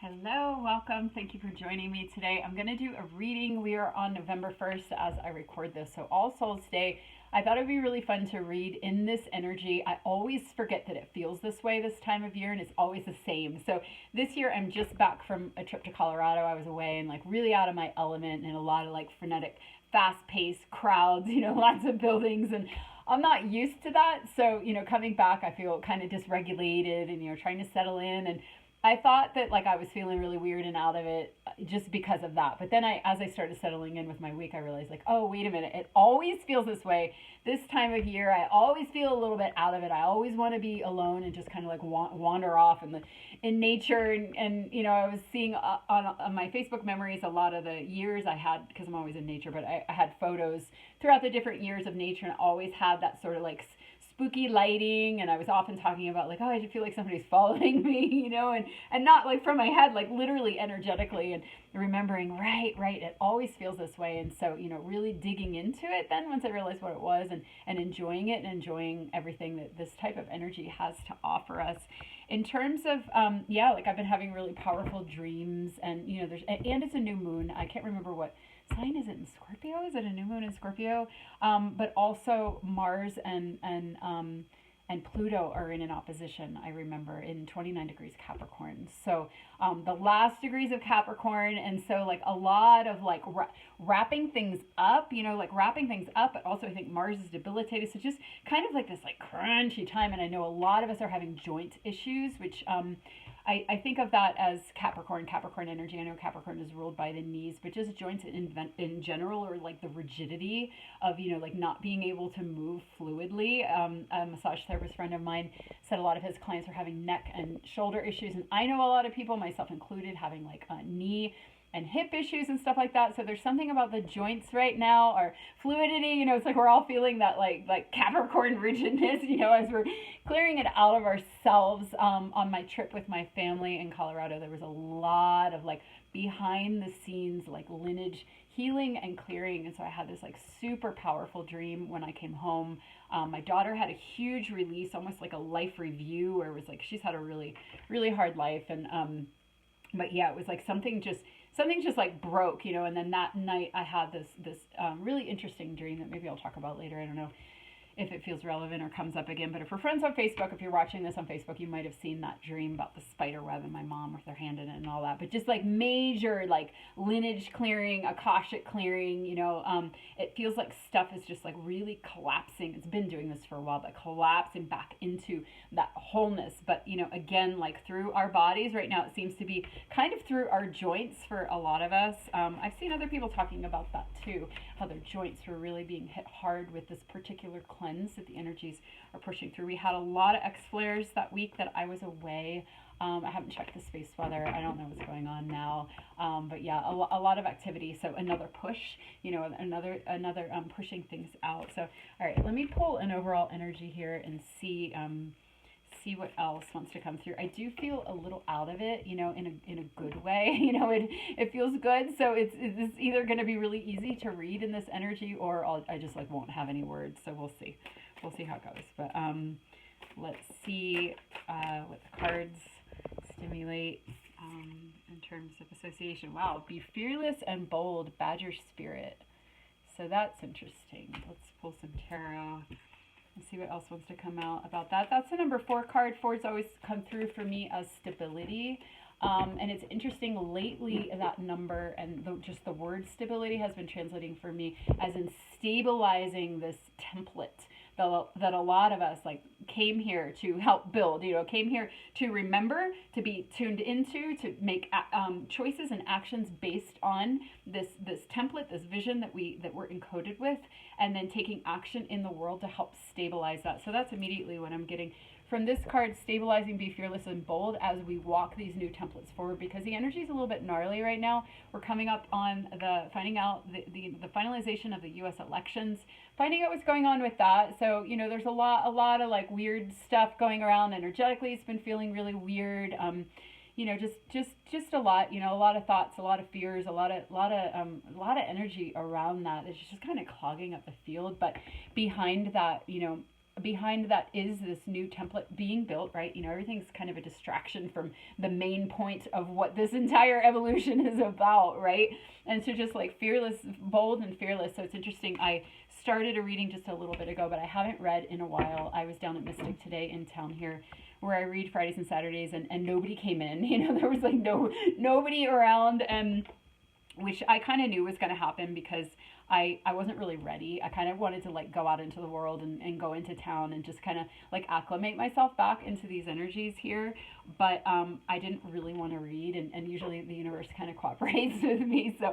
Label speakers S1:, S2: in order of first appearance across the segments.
S1: Hello, welcome. Thank you for joining me today. I'm going to do a reading. We are on November 1st as I record this, so All Souls Day. I thought it'd be really fun to read in this energy. I always forget that it feels this way this time of year, and it's always the same. So this year I'm just back from a trip to Colorado. I was away and really out of my element and a lot of frenetic, fast-paced crowds, lots of buildings, and I'm not used to that. So, coming back, I feel kind of dysregulated and, trying to settle in. And I thought that I was feeling really weird and out of it just because of that. But then as I started settling in with my week, I realized oh, wait a minute. It always feels this way this time of year. I always feel a little bit out of it. I always want to be alone and just kind of wander off in nature. And I was seeing on my Facebook memories a lot of the years I had, because I'm always in nature, but I had photos throughout the different years of nature, and I always had that sort of spooky lighting, and I was often talking about oh, I just feel like somebody's following me, and not from my head, literally energetically, and remembering, right, it always feels this way. And so, really digging into it then once I realized what it was, and enjoying it and enjoying everything that this type of energy has to offer us. In terms of, I've been having really powerful dreams, and, and it's a new moon. I can't remember what sign is it in Scorpio? Is it a new moon in Scorpio? But also Mars and Pluto are in an opposition, I remember, in 29 degrees Capricorn. So the last degrees of Capricorn, and so a lot of wrapping things up, wrapping things up, but also I think Mars is debilitated. So just kind of this crunchy time, and I know a lot of us are having joint issues, which I think of that as Capricorn energy. I know Capricorn is ruled by the knees, but just joints in general, or the rigidity of, not being able to move fluidly. A massage therapist friend of mine said a lot of his clients are having neck and shoulder issues. And I know a lot of people, myself included, having knee and hip issues and stuff like that. So there's something about the joints right now, or fluidity, it's we're all feeling that Capricorn rigidness, as we're clearing it out of ourselves. On my trip with my family in Colorado, there was a lot of behind the scenes lineage healing and clearing. And so I had this super powerful dream when I came home. My daughter had a huge release, almost like a life review, where it was she's had a really, really hard life. And but yeah, it was something just broke, and then that night I had this really interesting dream that maybe I'll talk about later. I don't know if it feels relevant or comes up again, but if we're friends on Facebook, if you're watching this on Facebook, you might have seen that dream about the spider web and my mom with her hand in it and all that. But just major lineage clearing, Akashic clearing, it feels like stuff is just really collapsing. It's been doing this for a while, but collapsing back into that wholeness. But again, through our bodies right now, it seems to be kind of through our joints for a lot of us. I've seen other people talking about that too, how their joints were really being hit hard with this particular cleanse that the energies are pushing through. We had a lot of X flares that week that I was away. I haven't checked the space weather. I don't know what's going on now. But yeah, a lot of activity. So another push, another pushing things out. So, all right, let me pull an overall energy here and see what else wants to come through. I do feel a little out of it, in a good way. It feels good. So it's either going to be really easy to read in this energy, or I just won't have any words. So we'll see how it goes. But let's see what the cards stimulate in terms of association. Wow, be fearless and bold, Badger spirit. So that's interesting. Let's pull some tarot and see what else wants to come out about that. That's the number 4 card. 4's always come through for me as stability. And it's interesting lately, that number and just the word stability has been translating for me as in stabilizing this template that a lot of us came here to help build, came here to remember, to be tuned into, to make choices and actions based on this template, this vision that we're encoded with, and then taking action in the world to help stabilize that. So that's immediately what I'm getting from this card, stabilizing, be fearless and bold, as we walk these new templates forward, because the energy is a little bit gnarly right now. We're coming up on finding out the finalization of the U.S. elections, finding out what's going on with that. So, there's a lot of weird stuff going around energetically. It's been feeling really weird. Just a lot, a lot of thoughts, a lot of fears, a lot of energy around that. It's just kind of clogging up the field. But behind that, behind that is this new template being built, right? Everything's kind of a distraction from the main point of what this entire evolution is about, right? And so just like fearless, bold and fearless. So it's interesting. I started a reading just a little bit ago, but I haven't read in a while. I was down at Mystic today in town here, where I read Fridays and Saturdays, and nobody came in. There was like nobody around, and which I kind of knew was going to happen because I wasn't really ready. I kind of wanted to like go out into the world and go into town and just kind of like acclimate myself back into these energies here. But I didn't really want to read, and usually the universe kind of cooperates with me. So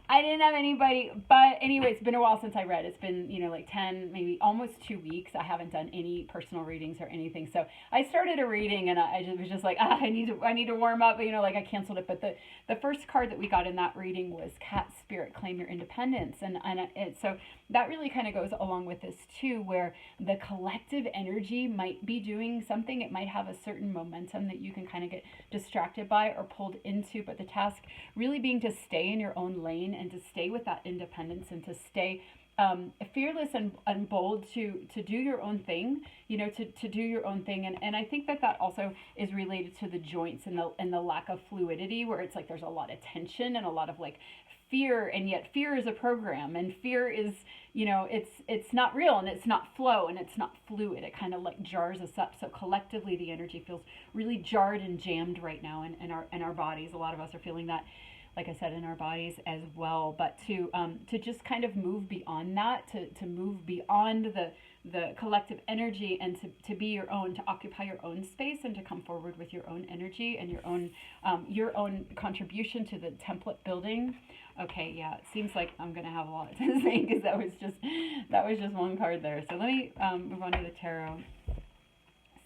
S1: I didn't have anybody. But anyway, it's been a while since I read. It's been, like 10, maybe almost 2 weeks. I haven't done any personal readings or anything. So I started a reading, and I was just like, I need to warm up. Like I canceled it. But the first card that we got in that reading was Cat Spirit, Claim Your Independence. And so that really kind of goes along with this too, where the collective energy might be doing something. It might have a certain momentum that you can kind of get distracted by or pulled into, but the task really being to stay in your own lane and to stay with that independence and to stay fearless and bold to do your own thing, to do your own thing. And I think that also is related to the joints and the lack of fluidity, where it's like there's a lot of tension and a lot of like fear, and yet fear is a program, and fear is, it's not real, and it's not flow, and it's not fluid. It kind of like jars us up. So collectively the energy feels really jarred and jammed right now in our bodies. A lot of us are feeling that, like I said, in our bodies as well. But to just kind of move beyond that, to move beyond the collective energy, and to be your own, to occupy your own space, and to come forward with your own energy and your own contribution to the template building. Okay, yeah, it seems like I'm gonna have a lot to say because that was just one card there. So let me move on to the tarot.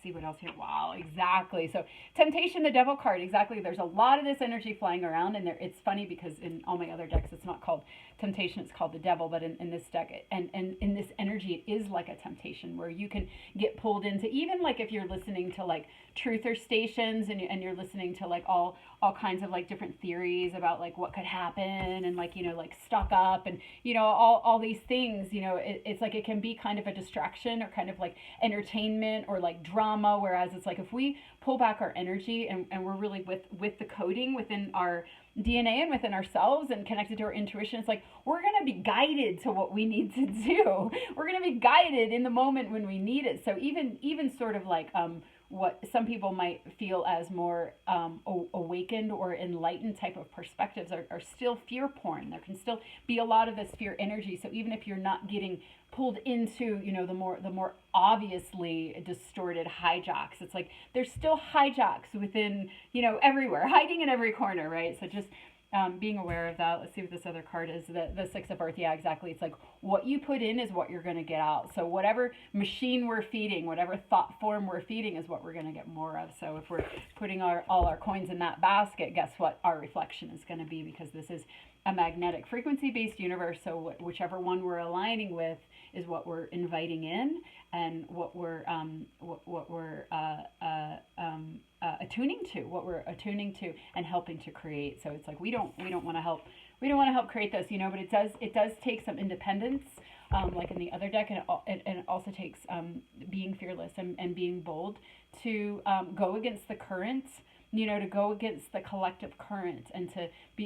S1: See what else here. Wow, exactly. So temptation, the devil card, exactly. There's a lot of this energy flying around, and it's funny because in all my other decks it's not called temptation, it's called the devil. But in this deck and in this energy, it is like a temptation where you can get pulled into, even like if you're listening to like truther stations and you're listening to like all kinds of like different theories about like what could happen, and like like stock up, and all these things. It's like it can be kind of a distraction or kind of like entertainment or like drama, whereas it's like if we pull back our energy and we're really with the coding within our DNA and within ourselves and connected to our intuition, it's like we're going to be guided to what we need to do. We're going to be guided in the moment when we need it. So even sort of like what some people might feel as more awakened or enlightened type of perspectives are still fear porn. There can still be a lot of this fear energy. So even if you're not getting pulled into the more obviously distorted hijacks, it's like there's still hijacks within everywhere, hiding in every corner, right? So just being aware of that. Let's see what this other card is. The Six of Earth. Yeah, exactly. It's like what you put in is what you're going to get out. So whatever machine we're feeding, whatever thought form we're feeding is what we're going to get more of. So if we're putting all our coins in that basket, guess what our reflection is going to be, because this is a magnetic frequency-based universe. So whichever one we're aligning with is what we're inviting in, and what we're attuning to, and helping to create. So it's like we don't want to help create this, but it does take some independence, like in the other deck, and it also takes being fearless and being bold to go against the currents, to go against the collective current, and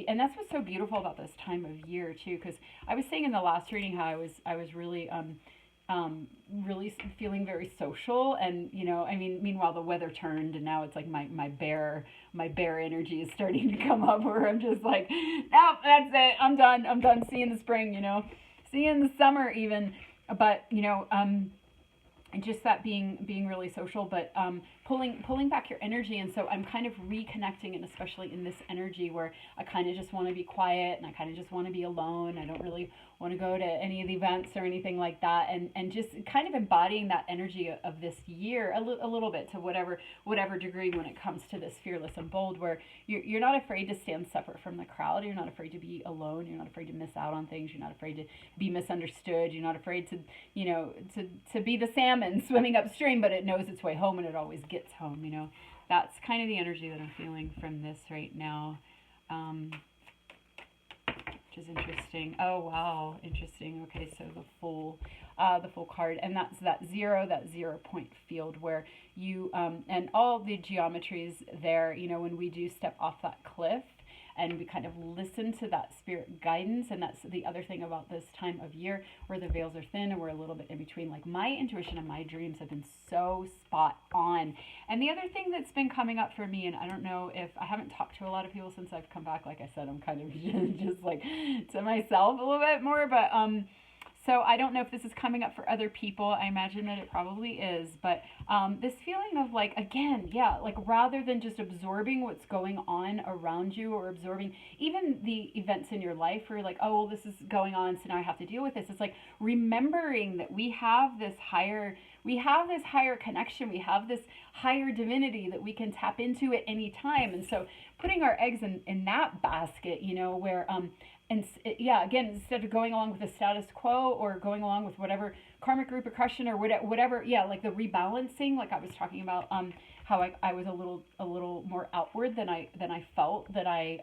S1: and that's what's so beautiful about this time of year too. Because I was saying in the last reading how I was really really feeling very social, and meanwhile the weather turned, and now it's like my bear energy is starting to come up, where I'm just like, nope, that's it, I'm done seeing the spring, seeing the summer even. But and just that being really social, but pulling back your energy. And so I'm kind of reconnecting, and especially in this energy where I kind of just want to be quiet, and I kind of just want to be alone. I don't really want to go to any of the events or anything like that, and just kind of embodying that energy of this year a little bit, to whatever degree, when it comes to this fearless and bold, where you're not afraid to stand separate from the crowd. You're not afraid to be alone. You're not afraid to miss out on things. You're not afraid to be misunderstood. You're not afraid to to be the salmon swimming upstream, but it knows its way home, and it always gets home. That's kind of the energy that I'm feeling from this right now. which is interesting. Oh wow, interesting. Okay, so the full card, and that's that 0 point field where you and all the geometries there. You know, when we do step off that cliff, and we kind of listen to that spirit guidance. And that's the other thing about this time of year where the veils are thin and we're a little bit in between. Like my intuition and my dreams have been so spot on. And the other thing that's been coming up for me, and I don't know if I haven't talked to a lot of people since I've come back, like I said, I'm kind of just like to myself a little bit more, but so I don't know if this is coming up for other people. I imagine that it probably is. But this feeling of like, again, yeah, like rather than just absorbing what's going on around you or absorbing even the events in your life where you're like, oh, well, this is going on, so now I have to deal with this. It's like remembering that we have this higher connection. We have this higher divinity that we can tap into at any time. And so putting our eggs in that basket, you know, where and yeah, again, instead of going along with the status quo or going along with whatever karmic repercussion or whatever, yeah, like the rebalancing, like I was talking about, how I was a little more outward than I felt that I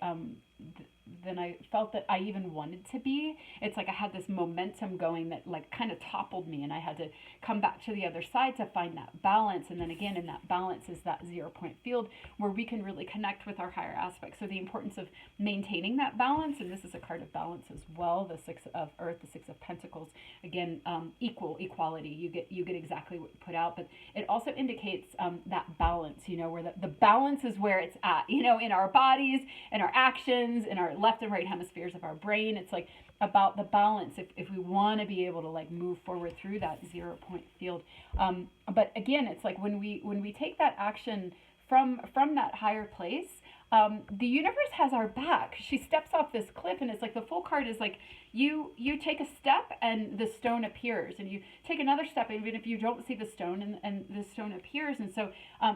S1: even wanted to be. It's like I had this momentum going that like kind of toppled me, and I had to come back to the other side to find that balance. And then again, in that balance is that 0 point field where we can really connect with our higher aspects. So the importance of maintaining that balance, and this is a card of balance as well, the 6 of Earth, the 6 of Pentacles, again, equality. You get exactly what you put out, but it also indicates that balance, you know, where the balance is where it's at, you know, in our bodies, in our actions, in our left and right hemispheres of our brain. It's like about the balance if we want to be able to like move forward through that 0 point field. But again, it's like when we take that action from that higher place, the universe has our back. She steps off this cliff, and it's like the full card is like you take a step and the stone appears, and you take another step even if you don't see the stone, and the stone appears. And so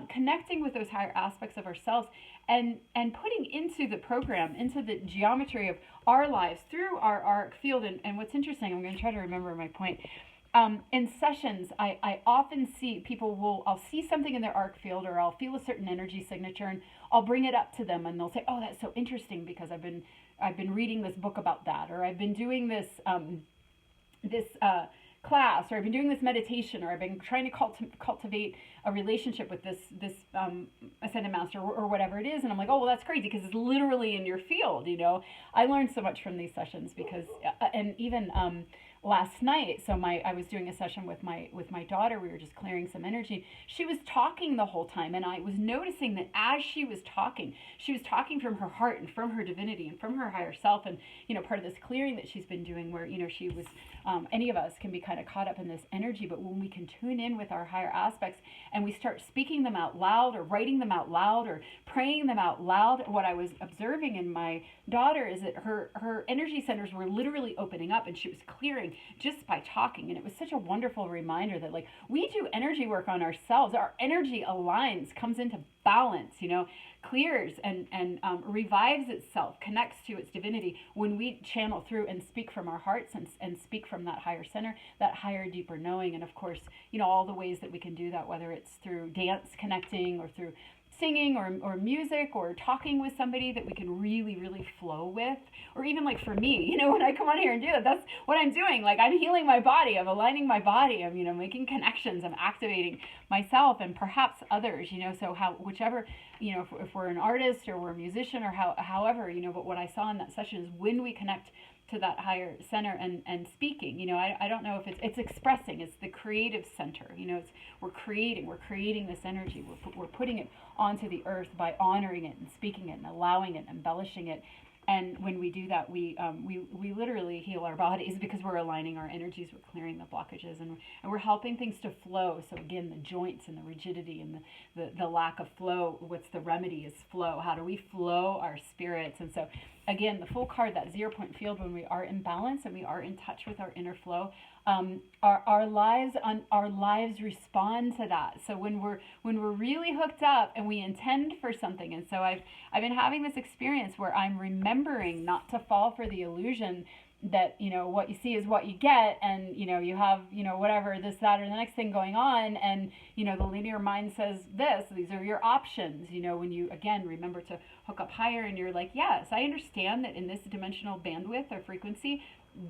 S1: connecting with those higher aspects of ourselves and putting into the program, into the geometry of our lives through our arc field. And what's interesting, I'm going to try to remember my point. In sessions, I often see I'll see something in their arc field, or I'll feel a certain energy signature, and I'll bring it up to them, and they'll say, oh, that's so interesting because I've been reading this book about that, or I've been doing this class, or I've been doing this meditation, or I've been trying to cultivate a relationship with this ascended master, or whatever it is. And I'm like, oh, well, that's crazy because it's literally in your field. You know, I learned so much from these sessions because, and even last night, so I was doing a session with my daughter. We were just clearing some energy. She was talking the whole time, and I was noticing that as she was talking from her heart and from her divinity and from her higher self. And you know, part of this clearing that she's been doing, where you know she was, any of us can be kind of caught up in this energy, but when we can tune in with our higher aspects and we start speaking them out loud, or writing them out loud, or praying them out loud, what I was observing in my daughter is that her energy centers were literally opening up, and she was clearing just by talking. And it was such a wonderful reminder that like we do energy work on ourselves. Our energy aligns, comes into balance, you know, clears and revives itself, connects to its divinity when we channel through and speak from our hearts and speak from that higher center, that higher, deeper knowing. And of course, you know, all the ways that we can do that, whether it's through dance connecting, or through singing, or music, or talking with somebody that we can really, really flow with. Or even like for me, you know, when I come on here and do that, that's what I'm doing. Like I'm healing my body, I'm aligning my body, I'm, you know, making connections, I'm activating myself and perhaps others, you know. So whichever, you know, if we're an artist or we're a musician, or however, you know, but what I saw in that session is when we connect to that higher center and speaking, you know, I don't know if it's expressing, it's the creative center, you know, we're creating this energy, we're putting it onto the earth by honoring it and speaking it and allowing it, embellishing it. And when we do that, we literally heal our bodies because we're aligning our energies, we're clearing the blockages, and we're helping things to flow. So again, the joints and the rigidity and the lack of flow, what's the remedy is flow. How do we flow our spirits? And so again, the full card, that 0 point field, when we are in balance and we are in touch with our inner flow, our lives respond to that. So when we're really hooked up and we intend for something, and so I've been having this experience where I'm remembering not to fall for the illusion that, you know, what you see is what you get, and, you know, you have, you know, whatever, this, that, or the next thing going on, and, you know, the linear mind says these are your options, you know, when you, again, remember to hook up higher, and you're like, yes, I understand that in this dimensional bandwidth or frequency,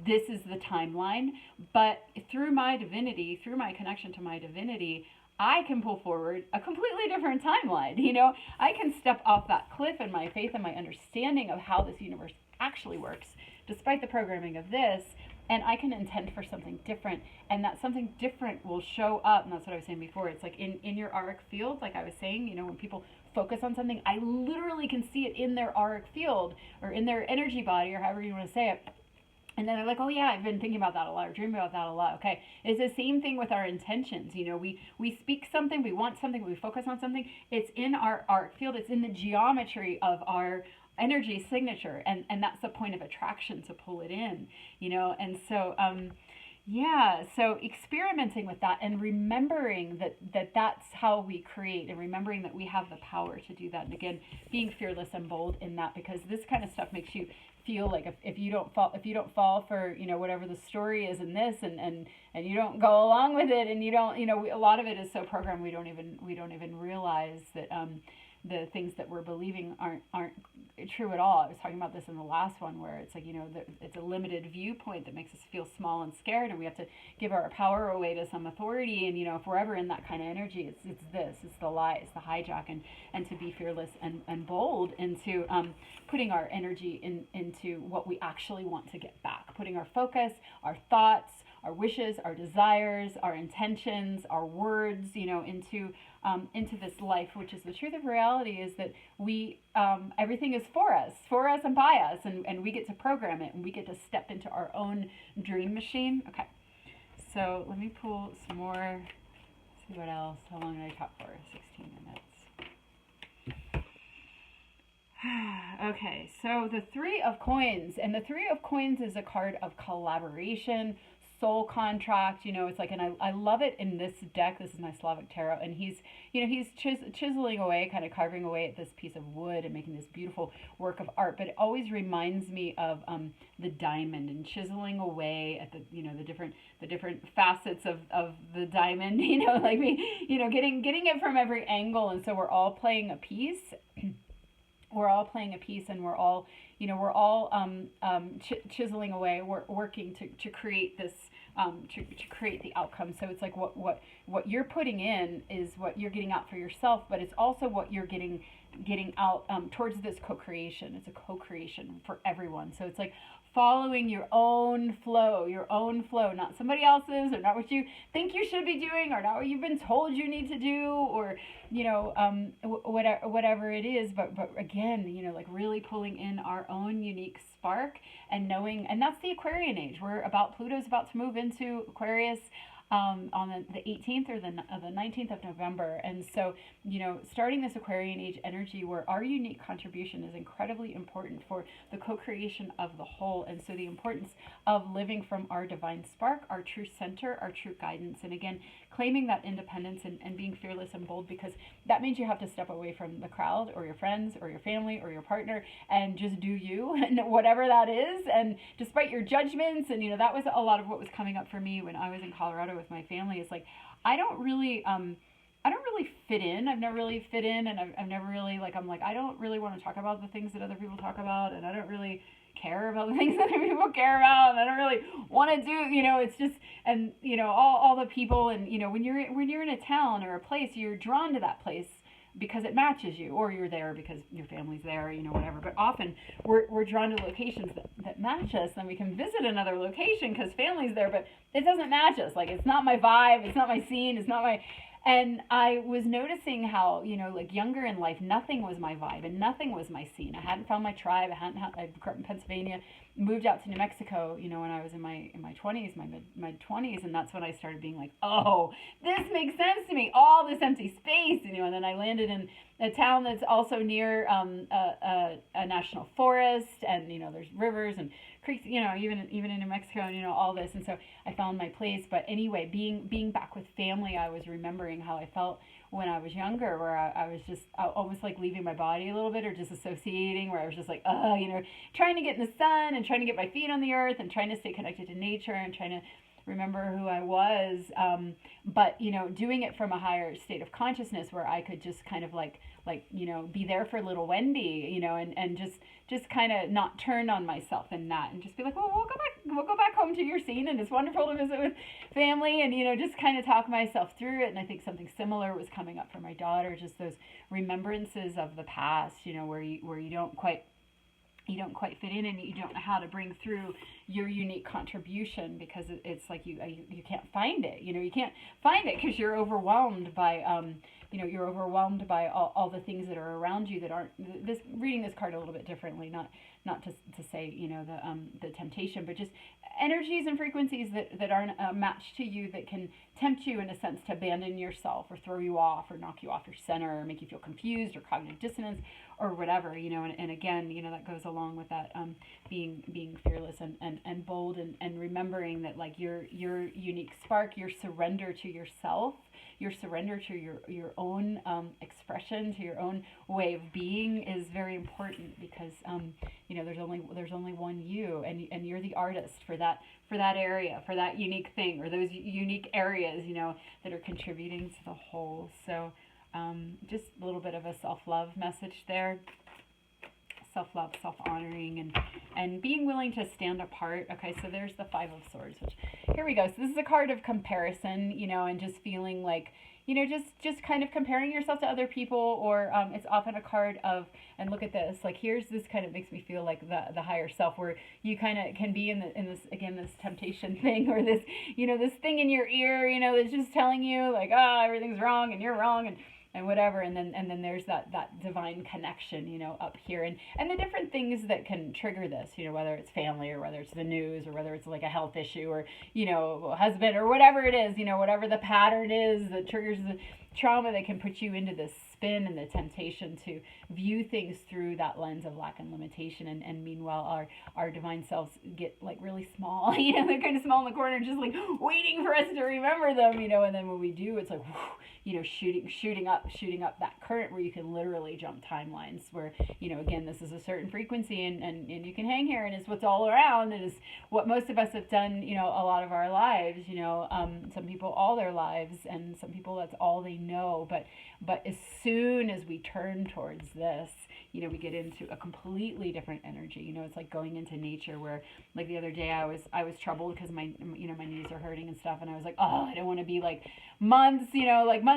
S1: this is the timeline, but through my divinity, through my connection to my divinity, I can pull forward a completely different timeline. You know, I can step off that cliff in my faith and my understanding of how this universe actually works, despite the programming of this, and I can intend for something different, and that something different will show up. And that's what I was saying before. It's like in your auric field, like I was saying, you know, when people focus on something, I literally can see it in their auric field or in their energy body, or however you want to say it. And then they're like, oh yeah, I've been thinking about that a lot, or dreaming about that a lot. Okay, it's the same thing with our intentions. You know, we speak something, we want something, we focus on something. It's in our auric field. It's in the geometry of our energy signature, and that's the point of attraction, to pull it in. You know, and so yeah, so experimenting with that and remembering that's how we create, and remembering that we have the power to do that. And again, being fearless and bold in that, because this kind of stuff makes you feel like if you don't fall for, you know, whatever the story is in this, and you don't go along with it, and you don't, you know, a lot of it is so programmed we don't even realize that the things that we're believing aren't true at all. I was talking about this in the last one, where it's like, you know, it's a limited viewpoint that makes us feel small and scared, and we have to give our power away to some authority. And, you know, if we're ever in that kind of energy, it's the lie, it's the hijack, and to be fearless and bold into putting our energy into what we actually want to get back, putting our focus, our thoughts, our wishes, our desires, our intentions, our words, you know, into this life, which is the truth of reality, is that we, everything is for us and by us, and we get to program it, and we get to step into our own dream machine. Okay, so let me pull some more, see what else. How long did I talk for? 16 minutes. Okay, so the Three of Coins, and the Three of Coins is a card of collaboration, soul contract. You know, it's like, and I love it in this deck. This is my Slavic Tarot, and he's, you know, he's chiseling away, kind of carving away at this piece of wood and making this beautiful work of art. But it always reminds me of the diamond, and chiseling away at the, you know, the different facets of the diamond. You know, like you know, getting it from every angle, and so we're all playing a piece. We're all playing a piece, and we're all, you know, we're all chiseling away. We're working to create this, to create the outcome. So it's like what you're putting in is what you're getting out for yourself, but it's also what you're getting out towards this co-creation. It's a co-creation for everyone. So it's like following your own flow, not somebody else's, or not what you think you should be doing, or not what you've been told you need to do, or, you know, whatever it is. But again, you know, like really pulling in our own unique spark, and knowing, and that's the Aquarian age. Pluto's about to move into Aquarius on the 18th or the 19th of November. And so, you know, starting this Aquarian age energy, where our unique contribution is incredibly important for the co-creation of the whole. And so the importance of living from our divine spark, our true center, our true guidance. And again, claiming that independence, and being fearless and bold, because that means you have to step away from the crowd, or your friends, or your family, or your partner, and just do you, and whatever that is. And despite your judgments, and, you know, that was a lot of what was coming up for me when I was in Colorado with my family. Is like, I don't really fit in. I've never really fit in, and I've never really, like, I'm like, I don't really want to talk about the things that other people talk about, and I don't really care about the things that other people care about, and I don't really want to do, you know, it's just, and, you know, all the people, and, you know, when you're in a town or a place, you're drawn to that place because it matches you, or you're there because your family's there, you know, whatever. But often we're drawn to locations that match us, and we can visit another location because family's there, but it doesn't match us. Like, it's not my vibe, it's not my scene, it's not my... And I was noticing how, you know, like, younger in life, nothing was my vibe and nothing was my scene. I hadn't found my tribe. I grew up in Pennsylvania, moved out to New Mexico, you know, when I was in my 20s, my mid 20s, and that's when I started being like, oh, this makes sense to me. All this empty space, you know. And then I landed in a town that's also near a national forest, and there's rivers and creeks, even in New Mexico, and all this. And so I found my place. But anyway, being back with family, I was remembering how I felt when I was younger, where I was just almost like leaving my body a little bit, or disassociating, where I was just like, trying to get in the sun and trying to get my feet on the earth and trying to stay connected to nature and trying to remember who I was, but doing it from a higher state of consciousness, where I could just kind of like be there for little Wendy, and just kind of not turn on myself in that, and just be like, well, we'll go back home to your scene, and it's wonderful to visit with family, and just kind of talk myself through it. And I think something similar was coming up for my daughter, just those remembrances of the past, where you don't quite fit in, and you don't know how to bring through your unique contribution, because it's like you can't find it. You can't find it because you're overwhelmed by all the things that are around you that aren't reading this card a little bit differently, not to say the temptation, but just energies and frequencies that aren't matched to you, that can tempt you in a sense to abandon yourself, or throw you off, or knock you off your center, or make you feel confused, or cognitive dissonance, or whatever. And again, that goes along with that, being fearless and bold, and remembering that, like, your unique spark, your surrender to yourself, your surrender to your own expression, to your own way of being, is very important, because there's only one you, and you're the artist for that area, for that unique thing, or those unique areas that are contributing to the whole. So just a little bit of a self-love message there. Self-love, self-honoring, and being willing to stand apart. Okay, so there's the Five of Swords, which, here we go. So this is a card of comparison, and just feeling like, just kind of comparing yourself to other people, or it's often a card of, and look at this, like, here's this kind of makes me feel like the higher self, where you kind of can be in this, again, this temptation thing, or this, this thing in your ear, that's just telling you, like, everything's wrong and you're wrong, and whatever, and then there's that divine connection, up here, and the different things that can trigger this, whether it's family, or whether it's the news, or whether it's like a health issue, or husband, or whatever it is, whatever the pattern is that triggers the trauma, that can put you into this spin and the temptation to view things through that lens of lack and limitation, and meanwhile our divine selves get like really small, they're kind of small in the corner, just like waiting for us to remember them, and then when we do, it's like, shooting up that current, where you can literally jump timelines, where again, this is a certain frequency, and you can hang here, and it's what's all around, and it's what most of us have done, a lot of our lives, some people all their lives, and some people that's all they know, but as soon as we turn towards this, we get into a completely different energy. It's like going into nature, where, like, the other day I was troubled because my my knees are hurting and stuff, and I was like, I don't want to be like months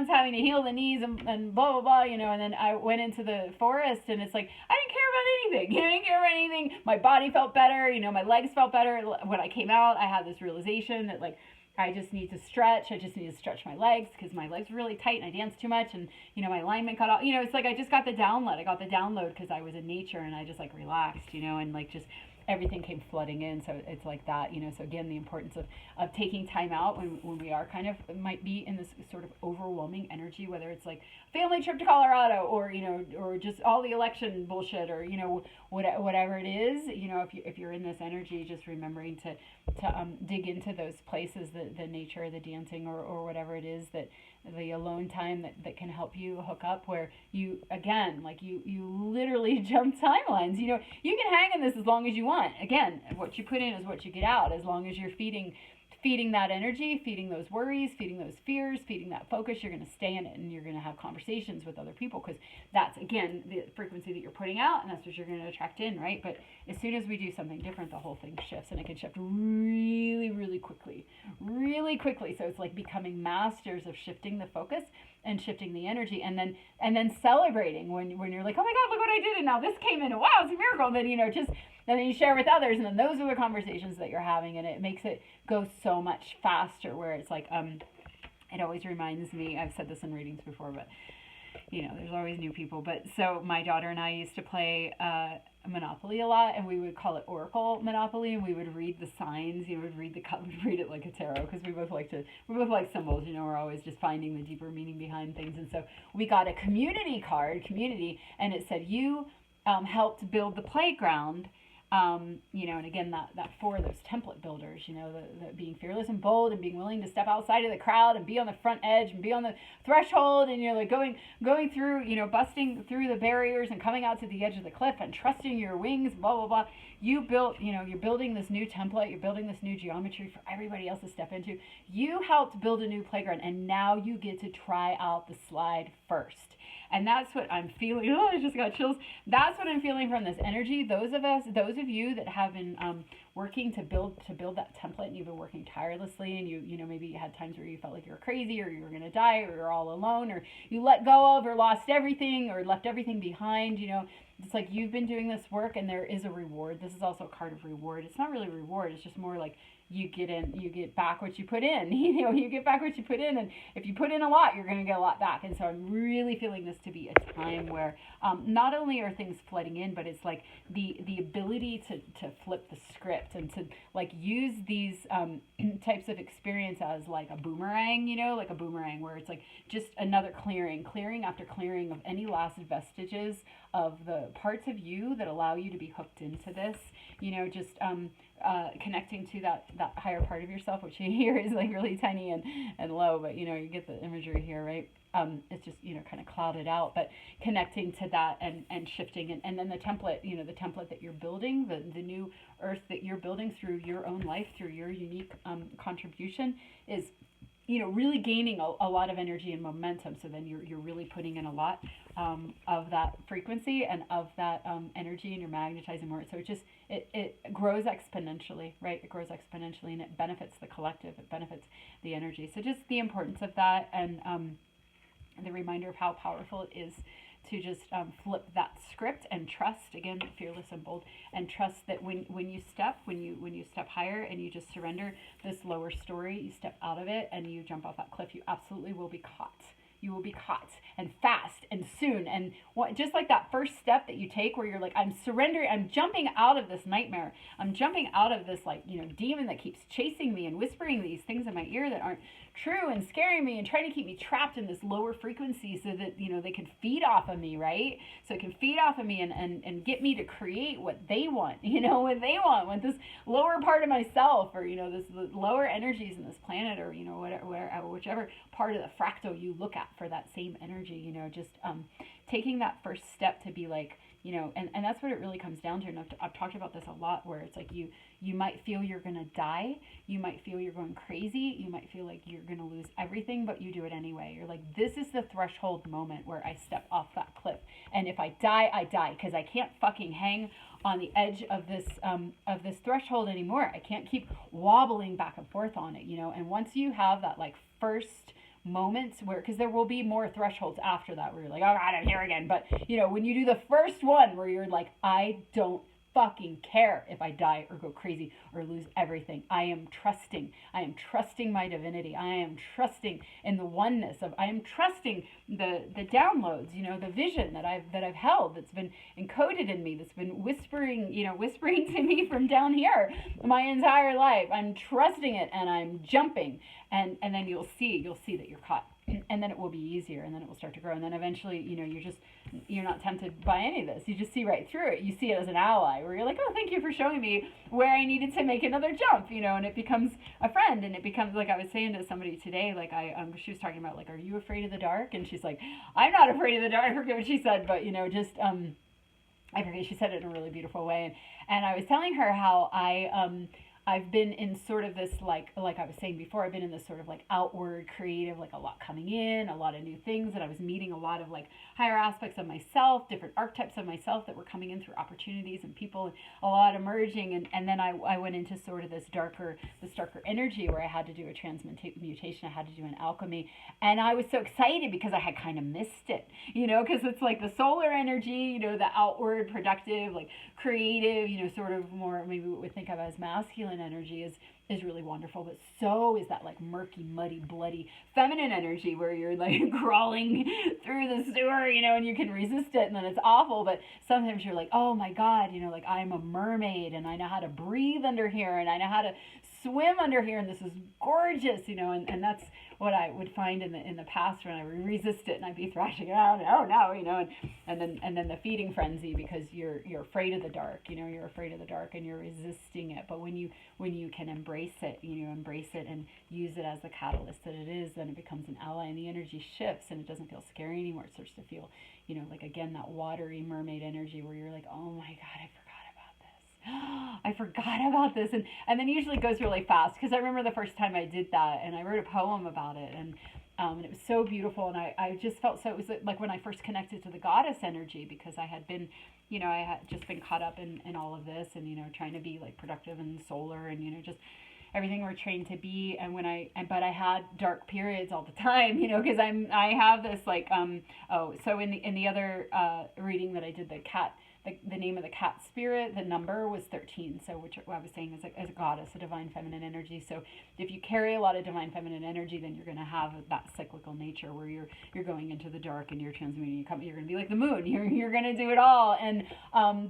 S1: having to heal the knees, and blah blah blah, and then I went into the forest, and it's like I didn't care about anything. I didn't care about anything. My body felt better, my legs felt better. When I came out, I had this realization that, like, I just need to stretch. I just need to stretch my legs, because my legs were really tight, and I danced too much, and my alignment cut off. It's like I just got the download. I got the download because I was in nature, and I just like relaxed, and like just everything came flooding in. So it's like that, so again, the importance of taking time out when we are kind of might be in this sort of overwhelming energy, whether it's like family trip to Colorado, or or just all the election bullshit, or whatever it is, if you're in this energy, just remembering to dig into those places, the nature, the dancing, or whatever it is, that the alone time that can help you hook up, where you, again, like you literally jump timelines. You can hang in this as long as you want. Again, what you put in is what you get out, as long as you're feeding that energy, feeding those worries, feeding those fears, feeding that focus. You're going to stay in it, and you're going to have conversations with other people, because that's, again, the frequency that you're putting out, and that's what you're going to attract in, right? But as soon as we do something different, the whole thing shifts, and it can shift really, really quickly, really quickly. So it's like becoming masters of shifting the focus and shifting the energy, and then celebrating when you're like, oh my God, look what I did, and now this came in, and wow, it's a miracle. And then and then you share with others, and then those are the conversations that you're having, and it makes it go so much faster, where it's like, it always reminds me, I've said this in readings before, but there's always new people. But so my daughter and I used to play Monopoly a lot, and we would call it Oracle Monopoly, and we would read the signs. You know, we'd read we'd read it like a tarot, because we both like symbols. You know, we're always just finding the deeper meaning behind things, and so we got a community card, community, and it said you helped build the playground. You know, and again, that for those template builders, you know, the being fearless and bold and being willing to step outside of the crowd and be on the front edge and be on the threshold, and you're like going through, you know, busting through the barriers and coming out to the edge of the cliff and trusting your wings, blah, blah, blah. You built, you know, you're building this new template, you're building this new geometry for everybody else to step into. You helped build a new playground, and now you get to try out the slide first. And that's what I'm feeling. Oh, I just got chills. That's what I'm feeling from this energy. Those of you that have been working to build that template, and you've been working tirelessly, and you know, maybe you had times where you felt like you were crazy, or you were going to die, or you're all alone, or you let go of or lost everything or left everything behind. You know, it's like you've been doing this work, and there is a reward. This is also a card of reward. It's not really a reward. It's just more like you get back what you put in. You know, you get back what you put in, and if you put in a lot, you're going to get a lot back. And so I'm really feeling this to be a time where not only are things flooding in, but it's like the ability to flip the script and to like use these types of experience as like a boomerang, you know, like a boomerang where it's like just another clearing after clearing of any last vestiges of the parts of you that allow you to be hooked into this, you know, just connecting to that higher part of yourself, which here is like really tiny and low, but you know, you get the imagery here, right? It's just, you know, kind of clouded out, but connecting to that and shifting, and then the template, you know, the template that you're building, the new earth that you're building through your own life, through your unique contribution is, you know, really gaining a lot of energy and momentum. So then you're really putting in a lot of that frequency and of that energy, and you're magnetizing more. So it grows exponentially, right? It grows exponentially, and it benefits the collective. It benefits the energy. So just the importance of that, and the reminder of how powerful it is to just flip that script and trust, again, fearless and bold, and trust that when you step higher and you just surrender this lower story, you step out of it and you jump off that cliff, you absolutely will be caught. You will be caught, and fast and soon. And just like that first step that you take where you're like, I'm surrendering, I'm jumping out of this nightmare. I'm jumping out of this, like, you know, demon that keeps chasing me and whispering these things in my ear that aren't true and scaring me and trying to keep me trapped in this lower frequency so that, you know, they can feed off of me, right? So it can feed off of me and get me to create what they want, you know, what they want this lower part of myself, or, you know, this lower energies in this planet, or, you know, whichever part of the fractal you look at for that same energy, you know, just taking that first step to be like, you know, and that's what it really comes down to. And I've talked about this a lot, where it's like you might feel you're going to die. You might feel you're going crazy. You might feel like you're going to lose everything, but you do it anyway. You're like, this is the threshold moment where I step off that cliff. And if I die, I die, because I can't fucking hang on the edge of this threshold anymore. I can't keep wobbling back and forth on it, you know. And once you have that like first moments where, because there will be more thresholds after that where you're like, oh God, I'm here again. But you know, when you do the first one where you're like, I don't fucking care if I die or go crazy or lose everything. I am trusting my divinity. I am trusting in the oneness of, I am trusting the downloads, you know, the vision that I've held, that's been encoded in me, that's been whispering to me from down here my entire life. I'm trusting it, and I'm jumping, and then you'll see that you're caught. And then it will be easier, and then it will start to grow, and then eventually, you know, you're not tempted by any of this. You just see right through it. You see it as an ally, where you're like, oh, thank you for showing me where I needed to make another jump, you know. And it becomes a friend, and it becomes, like I was saying to somebody today, like she was talking about, like, are you afraid of the dark? And she's like, I'm not afraid of the dark. I forget what she said, but, you know, just I forget, she said it in a really beautiful way, and I was telling her how I've been in sort of this, like I was saying before, I've been in this sort of like outward creative, like a lot coming in, a lot of new things, and I was meeting a lot of like higher aspects of myself, different archetypes of myself that were coming in through opportunities and people, a lot emerging, and then I went into sort of this darker energy where I had to do a transmutation, I had to do an alchemy, and I was so excited because I had kind of missed it, you know, because it's like the solar energy, you know, the outward, productive, like creative, you know, sort of more maybe what we think of as masculine masculine energy is really wonderful, but so is that like murky, muddy, bloody feminine energy where you're like crawling through the sewer, and you can resist it and then it's awful. But sometimes you're like, oh my God, like I'm a mermaid and I know how to breathe under here and I know how to swim under here and this is gorgeous, and that's what I would find in the past when I would resist it and I'd be thrashing out, oh no, and then the feeding frenzy because you're afraid of the dark, you're afraid of the dark and you're resisting it. But when you can embrace it, embrace it and use it as the catalyst that it is, then it becomes an ally and the energy shifts and it doesn't feel scary anymore. It starts to feel, like again, that watery mermaid energy where you're like, oh my God, I forgot about this. And then usually it goes really fast because I remember the first time I did that and I wrote a poem about it and it was so beautiful and I just felt so, it was like when I first connected to the goddess energy because I had been, I had just been caught up in all of this and, trying to be like productive and solar and, just everything we're trained to be. And but I had dark periods all the time, because I have this like, so in the other reading that I did, the name of the cat spirit, the number was 13. So which I was saying is as a goddess, a divine feminine energy. So if you carry a lot of divine feminine energy, then you're going to have that cyclical nature where you're going into the dark and you're transmuting. You're going to be like the moon. You're going to do it all. And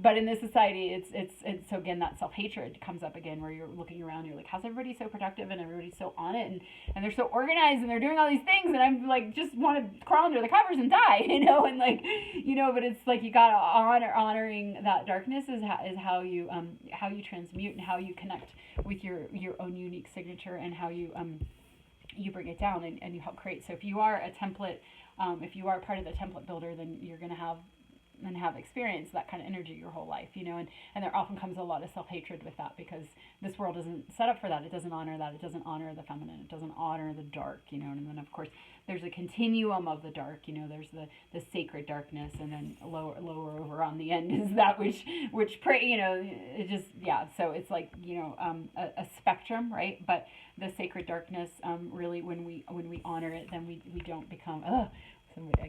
S1: but in this society, it's so again that self-hatred comes up again where you're looking around. You're like, how's everybody so productive and everybody's so on it and they're so organized and they're doing all these things and I'm like just want to crawl under the covers and die, and like but it's like you got to honor that darkness is how you transmute and how you connect with your own unique signature and how you bring it down and you help create. So if you are a template, if you are part of the template builder, then you're going to have experienced that kind of energy your whole life, and there often comes a lot of self-hatred with that because this world isn't set up for that. It doesn't honor that. It doesn't honor the feminine. It doesn't honor the dark, and then of course there's a continuum of the dark, there's the sacred darkness, and then lower over on the end is that which pray, it just, yeah. So it's like, a spectrum, right? But the sacred darkness, really when we honor it, then we don't become, somebody,